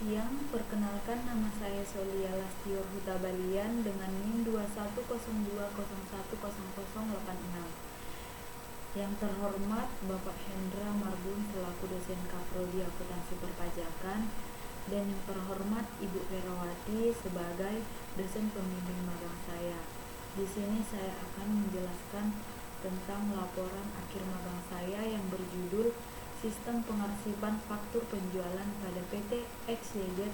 siang, perkenalkan nama saya Solia Lastior Hutabalian dengan NIM 2102010086. Yang terhormat Bapak Hendra Marbun selaku dosen Kaprodi Akuntansi Perpajakan, dan yang terhormat Ibu Ferawati sebagai dosen pembimbing magang saya. Di sini saya akan menjelaskan tentang laporan akhir magang saya yang berjudul Sistem Pengarsipan Faktur Penjualan pada PT XYZ,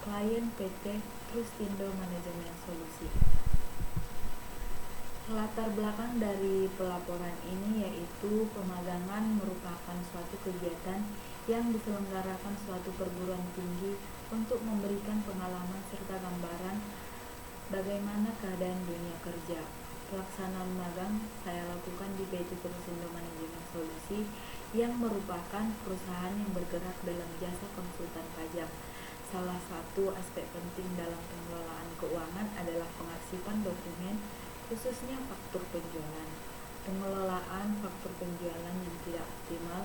klien PT Trustindo Manajemen Solusi. Latar belakang dari pelaporan ini yaitu pemagangan merupakan suatu kegiatan yang diselenggarakan suatu perguruan tinggi untuk memberikan pengalaman serta gambaran bagaimana keadaan dunia kerja. Pelaksanaan magang saya lakukan di PT Trustindo Manajemen Solusi yang merupakan perusahaan yang bergerak dalam jasa konsultan pajak. Salah satu aspek penting dalam pengelolaan keuangan adalah pengarsipan dokumen, khususnya faktur penjualan. Pengelolaan faktur penjualan yang tidak optimal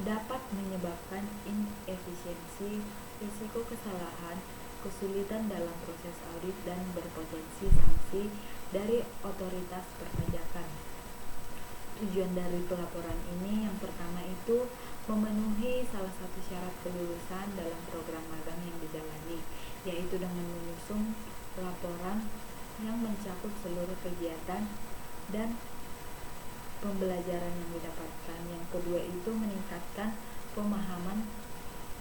dapat menyebabkan inefisiensi, risiko kesalahan, kesulitan dalam proses audit, dan berpotensi sanksi dari otoritas perpajakan. Tujuan dari pelaporan ini yang pertama itu memenuhi salah satu syarat kelulusan dalam program magang yang dijalani, yaitu dengan menyusun laporan yang mencakup seluruh kegiatan dan pembelajaran yang didapatkan. Yang kedua itu meningkatkan pemahaman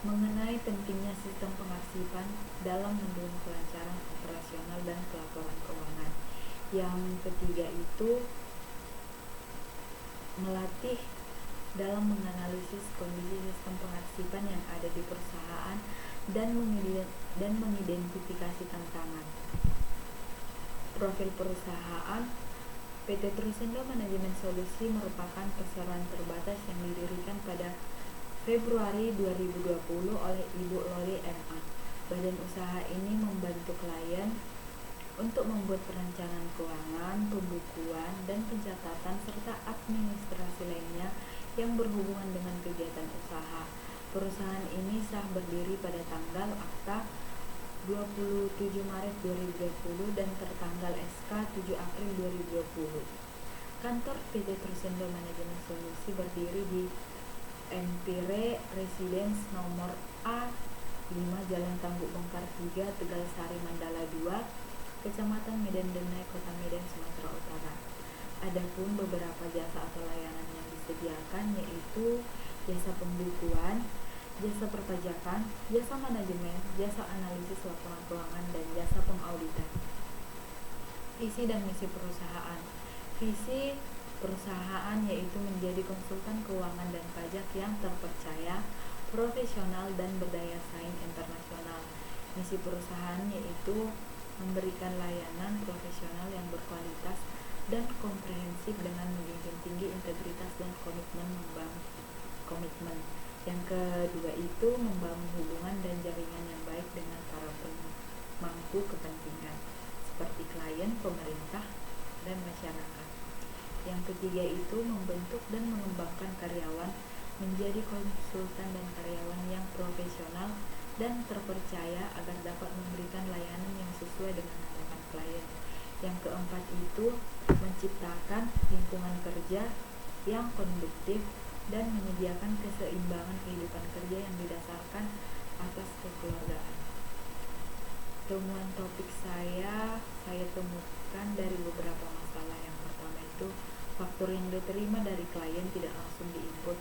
mengenai pentingnya sistem pengarsipan dalam mendukung kelancaran operasional dan pelaporan keuangan. Yang ketiga itu melatih dalam menganalisis kondisi sistem pengarsipan yang ada di perusahaan dan mengidentifikasi tantangan. Profil perusahaan PT Trustindo Manajemen Solusi merupakan perseroan terbatas yang didirikan pada Februari 2020 oleh Ibu Loli MA. Badan usaha ini membantu klien untuk membuat perencanaan keuangan, pembukuan, dan pencatatan serta administrasi lainnya yang berhubungan dengan kegiatan usaha. Perusahaan ini sah berdiri pada tanggal Akta 27 Maret 2020 dan tertanggal SK 7 April 2020. Kantor PT Trustindo Manajemen Solusi berdiri di Empire Residence nomor A5 Jalan Tangguh Bongkar 3, Tegal Sari Mandala 2, Kecamatan Medan Denai, Kota Medan, Sumatera Utara. Adapun beberapa jasa atau layanan yang disediakan yaitu jasa pembukuan, jasa perpajakan, jasa manajemen, jasa analisis laporan keuangan, dan jasa pengauditan. Visi dan misi perusahaan. Visi perusahaan yaitu menjadi konsultan keuangan dan pajak yang terpercaya, profesional, dan berdaya saing internasional. Misi perusahaan yaitu memberikan layanan profesional yang berkualitas dan komprehensif dengan menjunjung tinggi integritas dan komitmen. Yang kedua itu membangun hubungan dan jaringan yang baik dengan para pemangku kepentingan seperti klien, pemerintah, dan masyarakat. Yang ketiga itu membentuk dan mengembangkan karyawan menjadi konsultan dan karyawan yang profesional dan terpercaya agar dapat memberikan layanan yang sesuai dengan harapan klien. Yang keempat itu menciptakan lingkungan kerja yang konduktif dan menyediakan keseimbangan kehidupan kerja yang didasarkan atas kekeluargaan. Temuan topik saya temukan dari beberapa masalah. Yang pertama itu faktur yang diterima dari klien tidak langsung diinput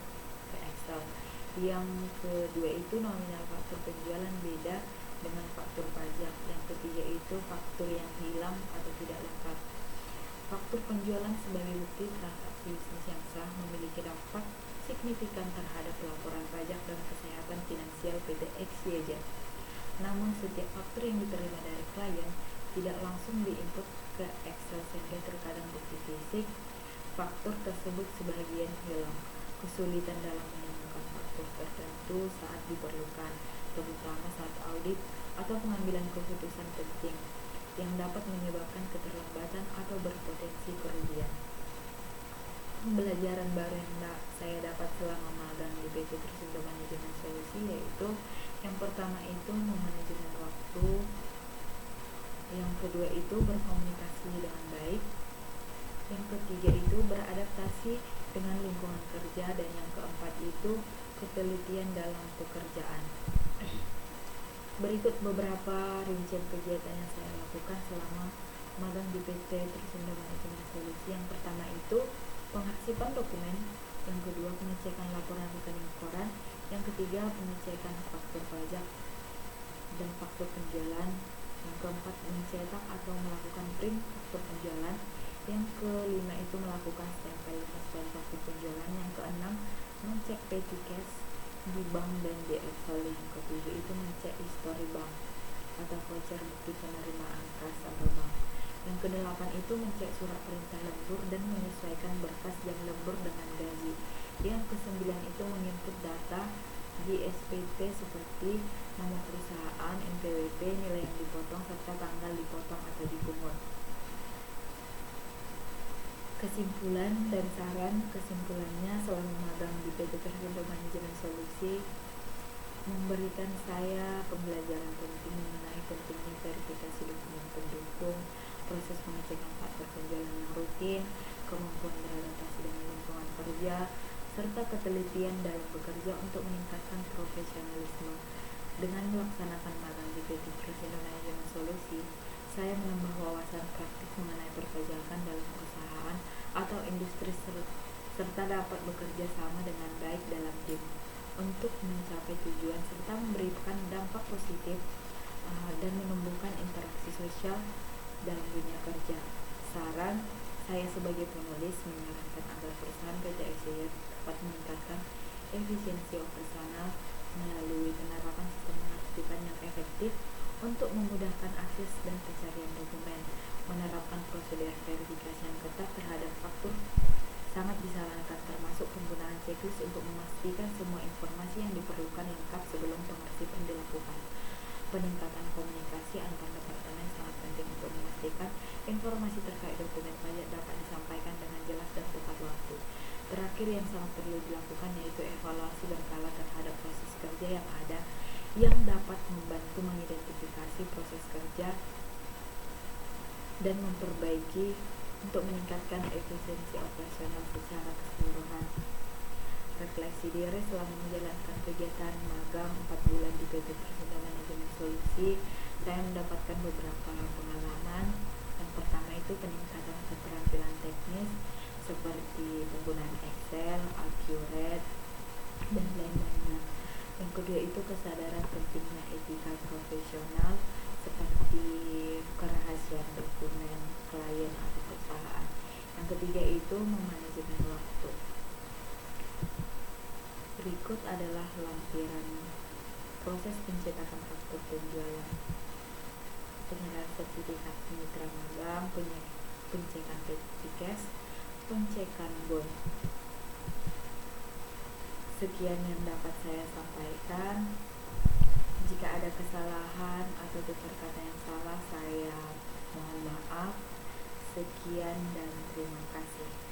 ke Excel. Yang kedua itu nominal faktur penjualan beda dengan faktur pajak. Yang ketiga itu faktur yang hilang atau tidak lengkap. Faktur penjualan sebagai bukti transaksi bisnis yang sah memiliki dampak signifikan terhadap laporan pajak dan kesehatan finansial PT XYZ. Namun setiap faktur yang diterima dari klien tidak langsung diinput ke Excel sehingga terkadang bukti fisik faktur tersebut sebagian hilang. Kesulitan dalam menemukan faktur tertentu saat diperlukan, terutama saat audit atau pengambilan keputusan penting yang dapat menyebabkan keterlambatan atau berpotensi kerugian. Pembelajaran baru yang saya dapat selama magang di PT Trustindo Manajemen Solusi yaitu Yang pertama itu memanajemen waktu, yang kedua itu berkomunikasi dengan baik, yang ketiga itu beradaptasi dengan lingkungan kerja, dan yang keempat itu ketelitian dalam pekerjaan. Berikut beberapa rincian kegiatan yang saya lakukan selama magang di PT Trisindra Manajemen Solusi. Yang pertama itu pengarsipan dokumen, yang kedua pengecekan laporan rekening koran, yang ketiga pengecekan faktur pajak dan faktur penjualan, yang keempat mencetak atau melakukan print faktur penjualan, yang kelima itu melakukan stempel faktur penjualan, yang keenam mengecek petty cash di bank dan di Excel, yang ketujuh itu mengecek histori bank atau voucher bukti penerimaan kas atau bank, yang kedelapan itu mengecek surat perintah lembur dan menyesuaikan berkas jam lembur dengan gaji, yang kesembilan itu menginput data di SPT seperti nama perusahaan, NPWP, nilai yang dipotong, serta tanggal dipotong atau dipungut. Kesimpulan dan saran. Kesimpulannya, selama magang di PT Trisindra Manajemen Solusi memberikan saya pembelajaran penting mengenai pentingnya verifikasi dokumen pendukung, proses pengecekan faktur penjualan yang rutin, kemampuan beradaptasi dengan lingkungan kerja, serta ketelitian dalam bekerja untuk meningkatkan profesionalisme. Dengan melaksanakan magang di PT Trisindra Manajemen Solusi, saya menambah wawasan praktik mengenai perpajakan dalam perusahaan atau industri serta dapat bekerja sama dengan baik dalam tim untuk mencapai tujuan serta memberikan dampak positif dan menumbuhkan interaksi sosial dalam dunia kerja. Saran saya sebagai penulis menyarankan agar perusahaan PT SCY dapat meningkatkan efisiensi operasional melalui penerapan sistem pengarsipan yang efektif untuk memudahkan akses dan pencarian dokumen, menerapkan prosedur verifikasi yang ketat terhadap faktur sangat disarankan, termasuk penggunaan checklist untuk memastikan semua informasi yang diperlukan lengkap sebelum pengarsipan dilakukan. Peningkatan komunikasi antar departemen sangat penting untuk memastikan informasi terkait dokumen pajak dapat disampaikan dengan jelas dan tepat waktu. Terakhir, yang sangat perlu dilakukan yaitu evaluasi berkala terhadap proses kerja yang ada, yang dapat membantu mengidentifikasi proses kerja dan memperbaiki untuk meningkatkan efisiensi operasional secara keseluruhan. Refleksi diri selama menjalankan kegiatan magang 4 bulan di PT Trisindra Manajemen Solusi, saya mendapatkan beberapa pengalaman. Yang pertama itu peningkatan keterampilan teknis seperti penggunaan Excel, Accurate, dan lain-lainnya. Yang kedua itu kesadaran pentingnya etika profesional seperti kerahasiaan dokumen klien atau perusahaan. Yang ketiga itu memanajemen waktu. Berikut adalah lampiran proses pencetakan faktur penjualan, penyerahan sertifikat mitra magang, pengecekan petty cash, pengecekan bond. Sekian yang dapat saya sampaikan. Jika ada kesalahan atau tutur kata yang salah, saya mohon maaf. Sekian dan terima kasih.